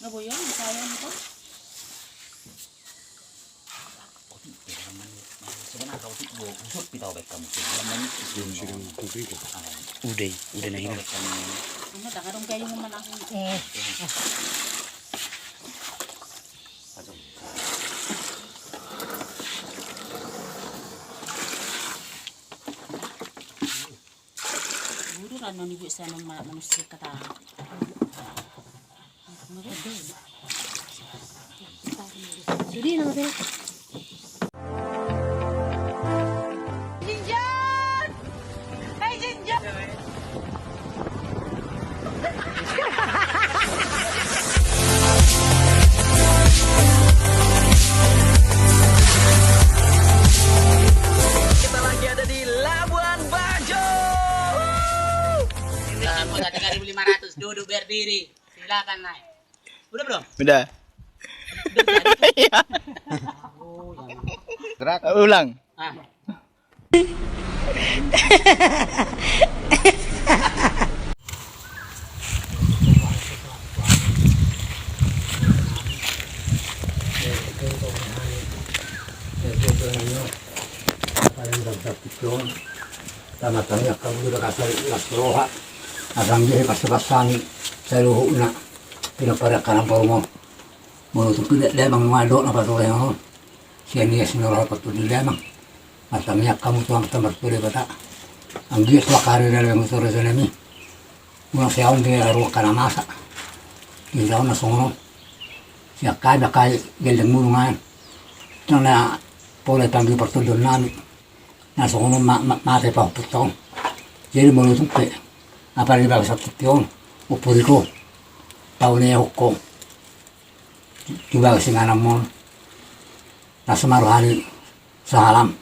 Nggak boyong, sayang itu. Sebenarnya kau tuh gue usut pitau baik kamu sih. Sudah tubig. udah na ini. Ano, takarong kayo naman ako. Guru rano ni bu sana manusia kata. Jadi natin. Kita lagi ada di Labuan Bajo. Ini kamu 3.500 duduk berdiri. Silakan naik. Udah belum? Udah. Gerak. Ulang. Ah. Tama-tama kamu sudah kasih las roha. Asam dia kasih saya luhu nak. Tidak pada kanan mau menutup tidak lemang ngadok apa tuh yang siapa sinoroh apa tuh di lemang. Matangnya kamu tuang tempat pulih bata. Anggi tuh kari dalam sore sana ni. Mula saya dia ruh karena masa. Di dalam nasongo. Siapa kaya geleng mulungan. Karena boleh tampil pertudun nami. Nasongo mate pa putong. Jadi menutup ke. Apa yang bagus satu tiong. Upuriko. Tahunnya hukum. Juga kesinganan mo. Nasa maruhani sa alam.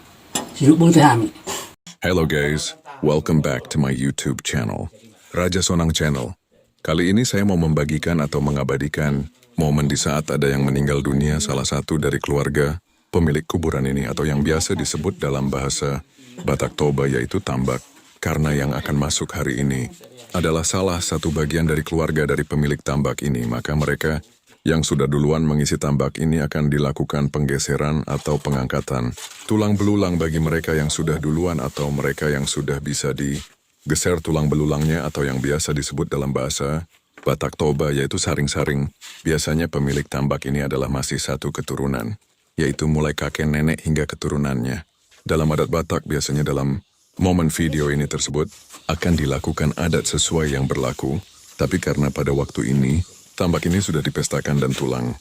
Hello guys, welcome back to my YouTube channel, Raja Sonang Channel. Kali ini saya mau membagikan atau mengabadikan momen di saat ada yang meninggal dunia salah satu dari keluarga pemilik kuburan ini atau yang biasa disebut dalam bahasa Batak Toba yaitu tambak. Karena yang akan masuk hari ini adalah salah satu bagian dari keluarga dari pemilik tambak ini, maka mereka yang sudah duluan mengisi tambak ini akan dilakukan penggeseran atau pengangkatan tulang belulang bagi mereka yang sudah duluan atau mereka yang sudah bisa digeser tulang belulangnya atau yang biasa disebut dalam bahasa Batak Toba yaitu saring-saring. Biasanya pemilik tambak ini adalah masih satu keturunan, yaitu mulai kakek nenek hingga keturunannya. Dalam adat Batak biasanya dalam momen video ini tersebut akan dilakukan adat sesuai yang berlaku, tapi karena pada waktu ini tambak ini sudah dipestakan dan tulang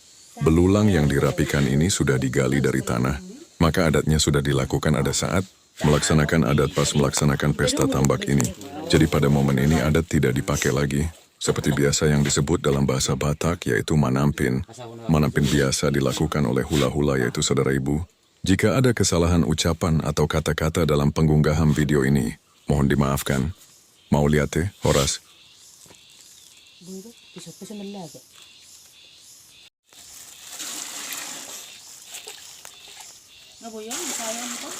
belulang yang dirapikan ini sudah digali dari tanah, maka adatnya sudah dilakukan ada saat melaksanakan adat pas melaksanakan pesta tambak ini. Jadi pada momen ini adat tidak dipakai lagi. Seperti biasa yang disebut dalam bahasa Batak yaitu manampin. Manampin biasa dilakukan oleh hula-hula yaitu saudara ibu. Jika ada kesalahan ucapan atau kata-kata dalam penggunggahan video ini, mohon dimaafkan. Mau lihat Horas? Pisau lagi. Nggak boyong, sayang itu.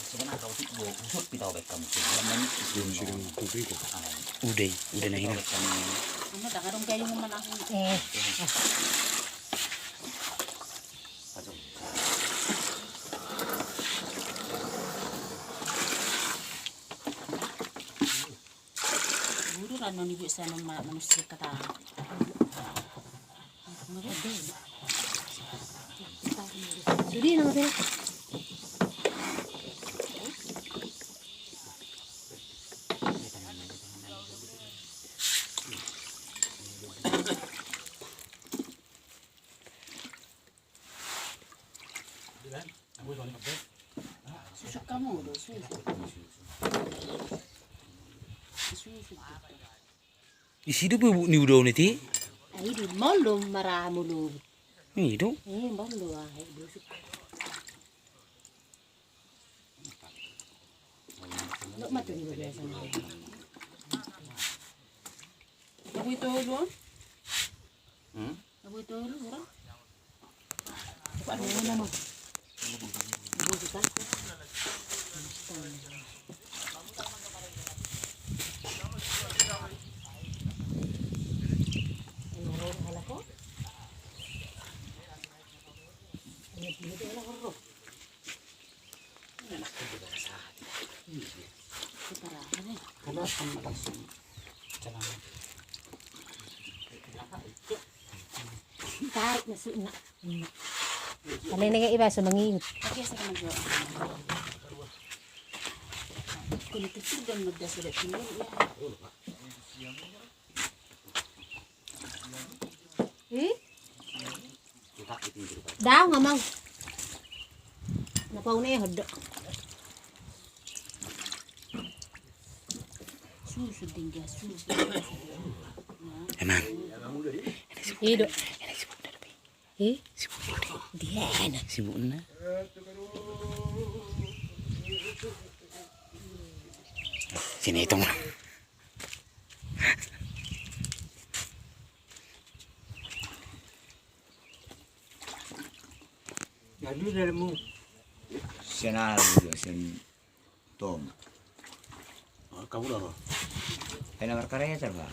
Sebenarnya kau tuh gue usut pitau baik kamu sih. Sudah tubig. udah na ini. Ano, takarong kayo naman ako. Guru rano ni bu sana manusia kata. Jadi natin. Susuk kamu loh, susuk. Isi itu bu ni udah nanti. Ay, di malo maramulo. Ini itu. Malo ay busuk. Lo matun mo biasa. Ako ito doon? Ako ito doon? Ano naman? Busuk ka? Tarik masuk nak. Kalau ini iba sa mangingot. Oke, sa kanang jo. Kulit kecil dan mudah sudah timbul ya. Daw nga mang. Napaw na yung hado. Susu tinggal susu. Emang. Hido. Dia na. Sibuk na. Sini itong. Jadi dalammu. Senal sen Tom. Kamu dah. Kena berkarya terba.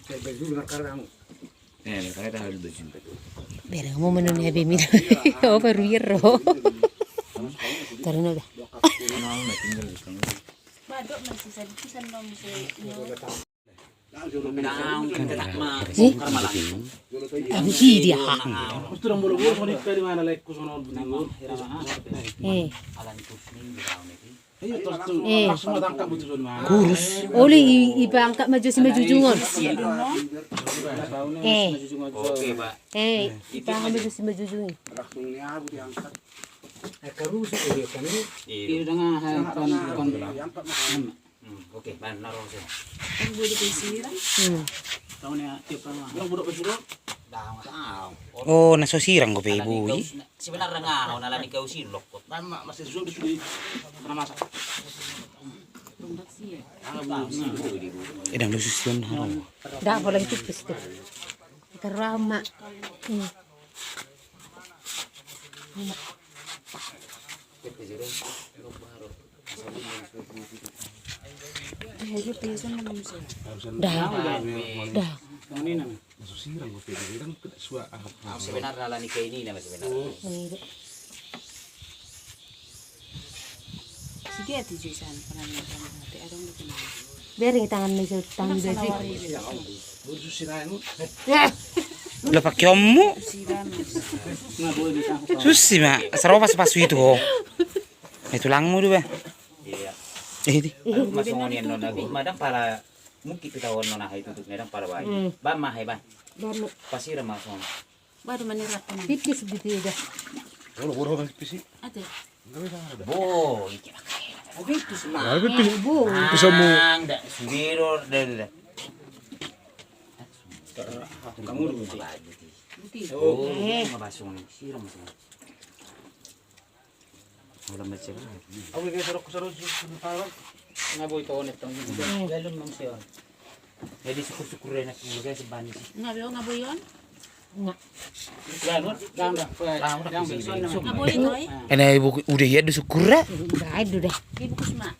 Saya baju berkarang. Berkarya dah habis baju. Pero mo manon ni habi mi. O perwiro. Karena dah. Badok masih sadikisan nom se. Abi dia. Kurus. Oli ibangkat maju si maju jungon. Oke, Pak. Ibangkat maju si maju jungon. Terus dia kami. Ini dengan oke, naruh sih. Ang boleh pisira. Tahu nih, tiap orang. Yang budak bersuruh. Dah, Oh, nasosirang ko pa ibu. sebenarnya ngaho nalani kau silok kok. Mama masih sudah disuruh pernah masak. Tundak sih. Edang lusus yun. Dah boleh tipis tu. Kerama. Jadi pisan nom se. Dah. Dah. Sebenarnya nalani kau ini nama sebenarnya. Sige ati jisan panani panani. Adong lu kenal. Bering tangan ni sa tangan besi. Lepak kyomu. Siram. Susi ma. Sarawa pas itu ko. Itu langmu dulu ba. Iya. Di. Masuk ngonian nona bi. Madam para mungkin kita nona itu tuh madam para bayi. Ba mahai ba. Baru Pasir masuk. Bado manirat ko. tipis gitu dah. Ate. Bo, iki na Bu. Ang da sugiro da. Kamu dulu. Oh, mabasong ni siram masuk. Wala macam. Aku kayak serok Ngaboy to ulit tong. Galon mang siya. Jadi syukur-syukur na kung guys bani. Ngabe nga boyon? Nga. Nga boy toy. Ena ibu udah ya du syukur. Baik dah. Ibu kusma.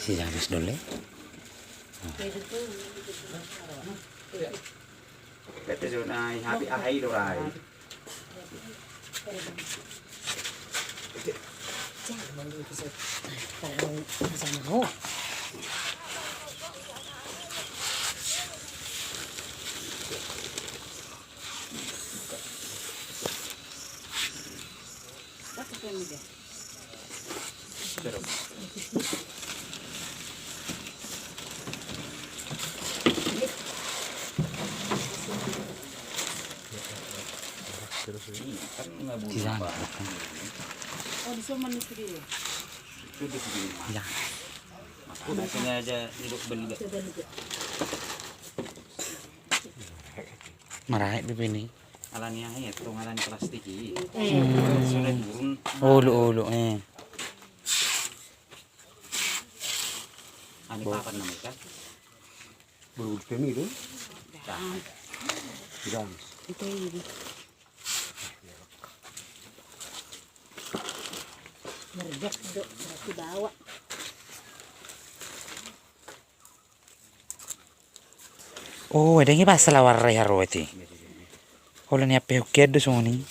Si James dole. Kete zona happy ahai dorai. Parang sama ho. Bakit ko ni. Si James. Oh, di so man ni. Ya. Aku sengaja hidup beli. Marahit ba ini? Alani ay ito ngalan plastik eh. Sudah turun. Ulo Ani papan na mereka. Baru kami itu. Ito ini. Merjak do, bawa. Oh, ada yang pas lawar ya roti. Kalau ni apa yang do soni.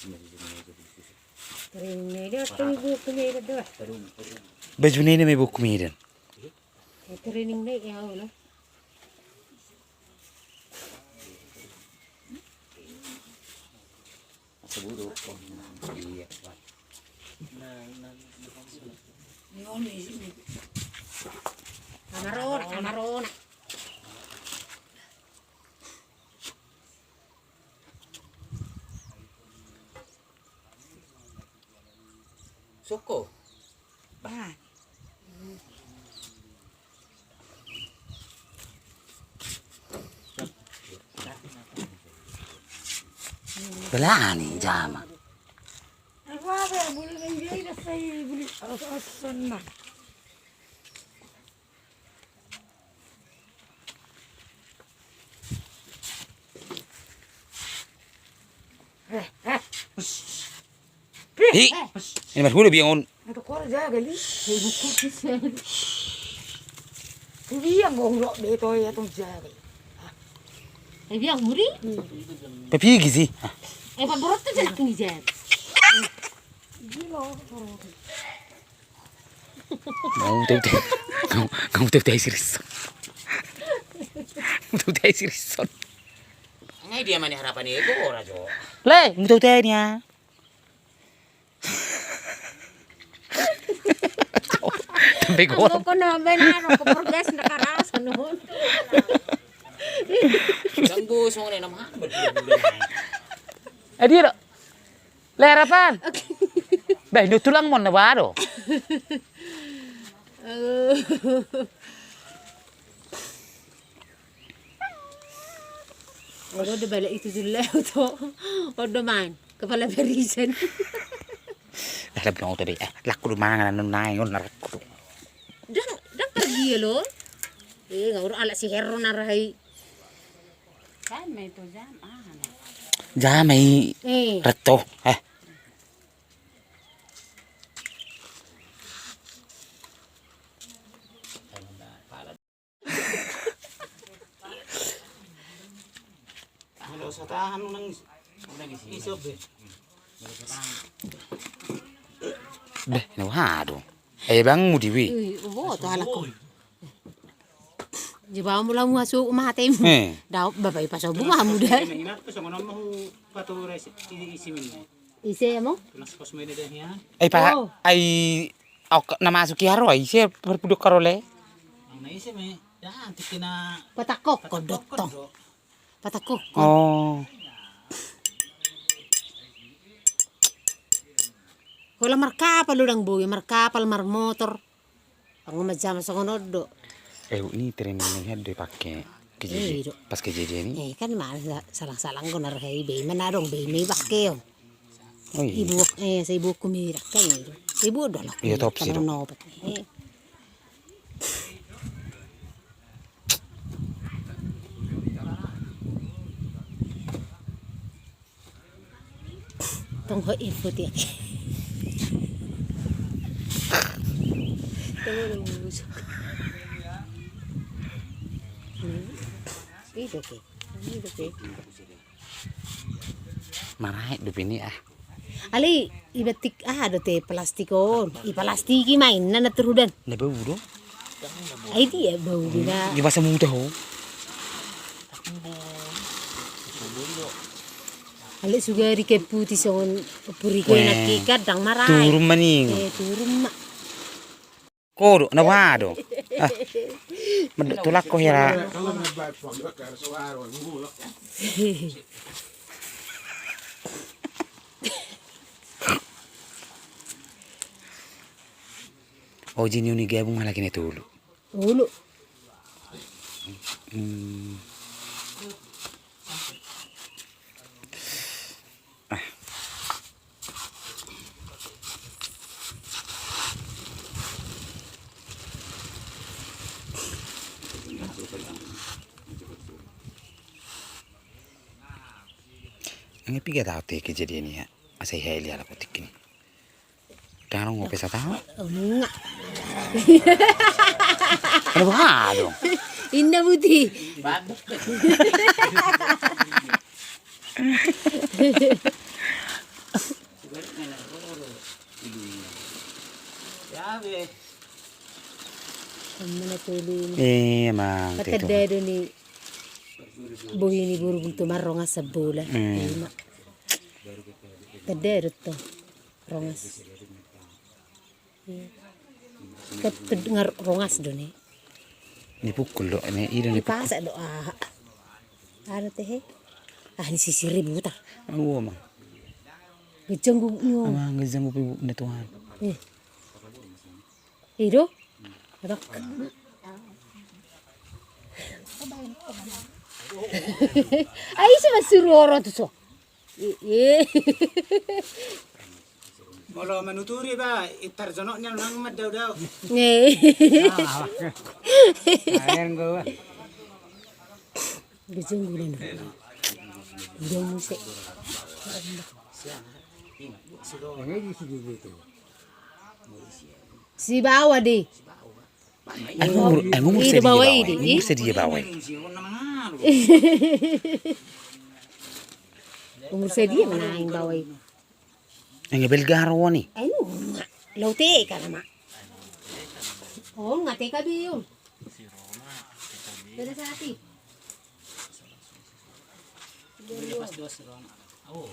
Kering dia tunggu kumira doa. Baju ni may buku midan. Kering dia ya Allah. Siguro kung iya. Kamarona. Suko. Belani jama. Hi, ini mas hulu biangun. Biang muri. Papi gizi. Paborot tu jenak ni jan. Kamu tahu serius. Kamu tahu serius. Ngai dia mana harapan itu ora jo. Le, kamu tahu niya. Sampai ko. Ako ko na benaro ko progress na karasan noon. Gambus mo na naman. Dia lerapan. Bah, itu tulang mon na baro. Udah balik itu dulu tu. Udah main kepala berisan. Dah lebih ngau tadi. Laku mangan anu naingon narakku. Dan pergi lo. Ngau ala si hero narai. Kan may to jam. Jamai reto. Halo sa tahan nang isop eh. Beh, nawado. Bang mudiwi. Oh, tu halak ko. Jebau mula mu masuk rumah tem. Dah bapak pasal bunga muda. Ingat pa sa ngono mo pature isimin. Ise mo? Tulas kosmede dah ya. Pak, nama masuki haro ise berpuduk karole. Ang naisip eh. Yan tikina Patakok kodot to. Patakok. Oh. Wala markapal udang buya, markapal marmotor. Ang majama sa konodo. Ini training niya do pakai kejadian. Pas kejadian ini. Kan malah salang-salang ko narhay bay manadong bay may bakyo. Oh iya. Ibu sa ibu kumira kan. Ibu dolok. Iya top sih. Tunggu info dia. Marah hidup ini Ali ibatik do te plastikon. Plastiki main na naturudan. Na bau do. Ay di bau bila. Di masa muda ho. Ali sugari ke putih son puri ko na kadang maray. Turun maning. Turun ma. Kodo na wado. Tulak ko hira. Oh jini uni gabung malah kini tulu. Ulu. Ang ipiga tao te kejadian niya. Asay heli ala putik ini. Tanong mo pesa tao? Nga. Ano ba dong? Inna buti. Bagus. Yabe. Ang manatulin. Emang itu. Katadero ni buhi ni burugul tumarongas sa bulan. Tadero to. Rongas. Ngar rongas doon eh. Dipukul do, ini ida dipukul. Ipasa do ano teh? Ni sisiri buta. Oh, mang. Gejenggu nyo. Amang ngezang upi na Tuhan. Ido? Adak. Ay, sa masuroro to so. Kalau menuturi ba, itar jono nya nang madaw-daw. Ayan go. Gejenggu na. Ido mo se. Si bawa di. Ngumur Ida bawa idi. Ngumur sedia bawa. Umur sedia menaing bawa. Ang belgaro ni. Ay no, laute ka naman. Oh, ngate ka biyon. Dala sa ati. Pas dos ron. Oh.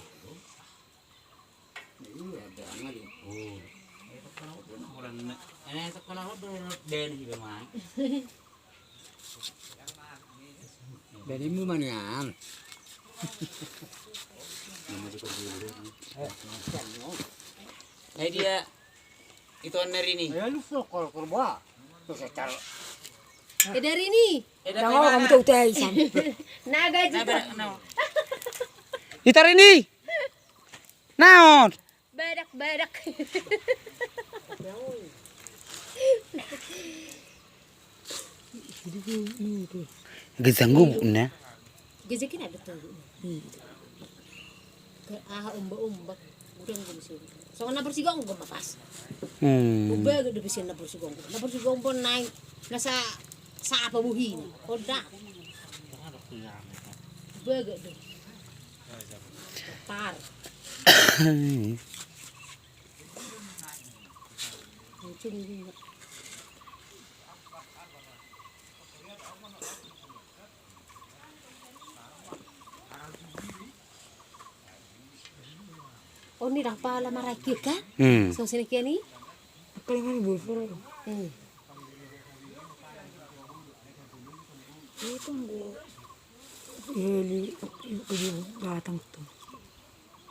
Sa kana do den hibe man. Dari mu man yan. Nah dia itu owner ini. Ya lu sokol kurba. Tuh secar. Dari ni. Jangan kamu tahu teh sam. Naga juga. Itar ini. Naon? Badak. Gezanggu na. Gezekin ada tuh. Ke umba. Udang ko sih. So na bersigong ko mapas. Uba gede bisin na bersigong. Na bersigong pun naik nasa sa apa buhin. Koda. Uba gede. Par. Oh, ni dah pala marakit kan? So sini kiani? Palingan bufur. Itu nggak. Heli itu batang tuh.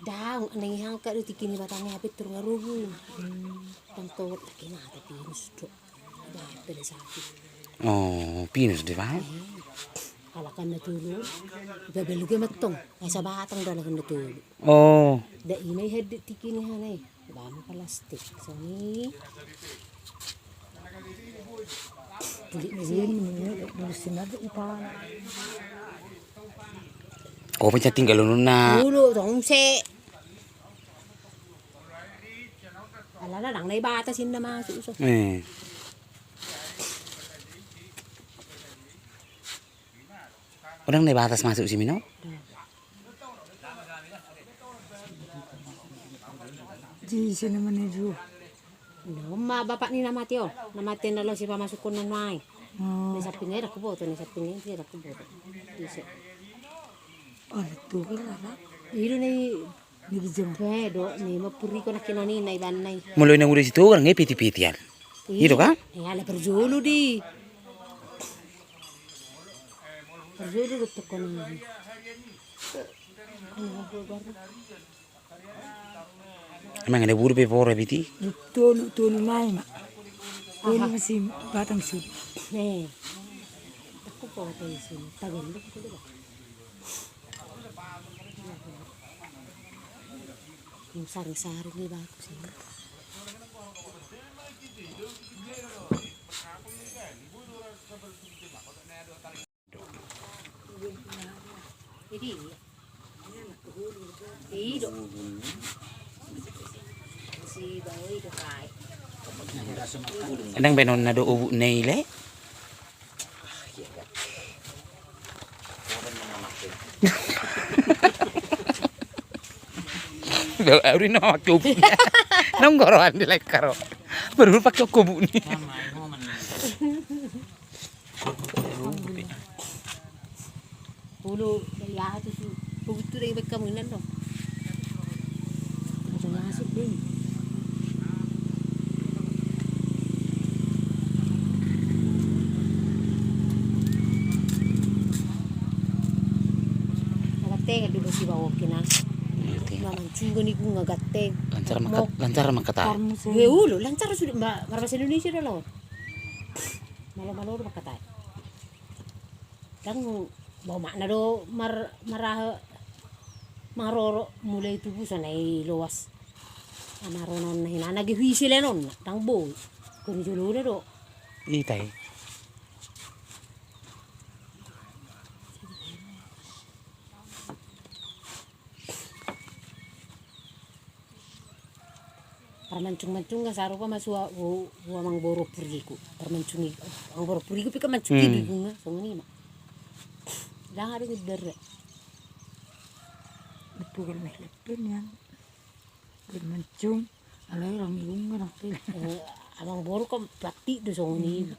Dang, nang hangka do tikini batangnya hapit tur ngaruhu. Tantot kina tapi sudo. Dah pele sakit. Oh, pinus di ba? Alakan na tulo. Gagaluge matong. Ay sa batang do alakan na tulo. Oh. Da imay had tikini hanay. Bama plastik. So ni. Tulik na Ini nulisin aja ipan. Oh, pencet tinggal na. tulo tong se. Alala lang nay batasin na mga suso. Orang nih batas masuk sini no? Di sini menuju. No, bapak ni namati oh. Namati na lo si pamasok ko ng may. Ni sa pingay ra kubo to ni sa pingay ra kubo. Dise. Oh, itu kan. Iro ni Ni jempe. pedo ni mapuri ko na kinani na iban nay. Mulai nang udah situ orang piti-pitian. Itu kan? Ya ala perjulu di. Perjulu to ko na. Emang ada buru pepora piti? Tolu mai mak. Ini masih batang sih. Aku po tayo sini. Tagalog ko diba? Yung saring-saring ni ba ako sini? Ini. Ido. Si bawa itu kai. Endang benon na do ubu nile. Bel uri no makubu. Nang goroan di like karo. Baru pakai kubu ni. Pulo dari atas tu. Begitu dari bekam ini dong. Macam masuk deh. Ngateng dulu si bawa kina. Mancing gini gue ngagateng. Lancar makata. Ulu lancar sudah bahasa Indonesia dah lawan. Malu-malu udah kata. Dan bawa makna do marah maroro mulai tubuh sana luas. Amaronon hinana ge hisilenon tang boy. Kun julu do. Itai. Permancung-mancung ka saro pa masua wa mang boro puriku. Permancungi ang boro puriku pika mancungi di bunga songni ma. Dah ada geder. Betul melepin yang bermencung. Alay orang ilung kan apa? Abang boro ka pati do songni.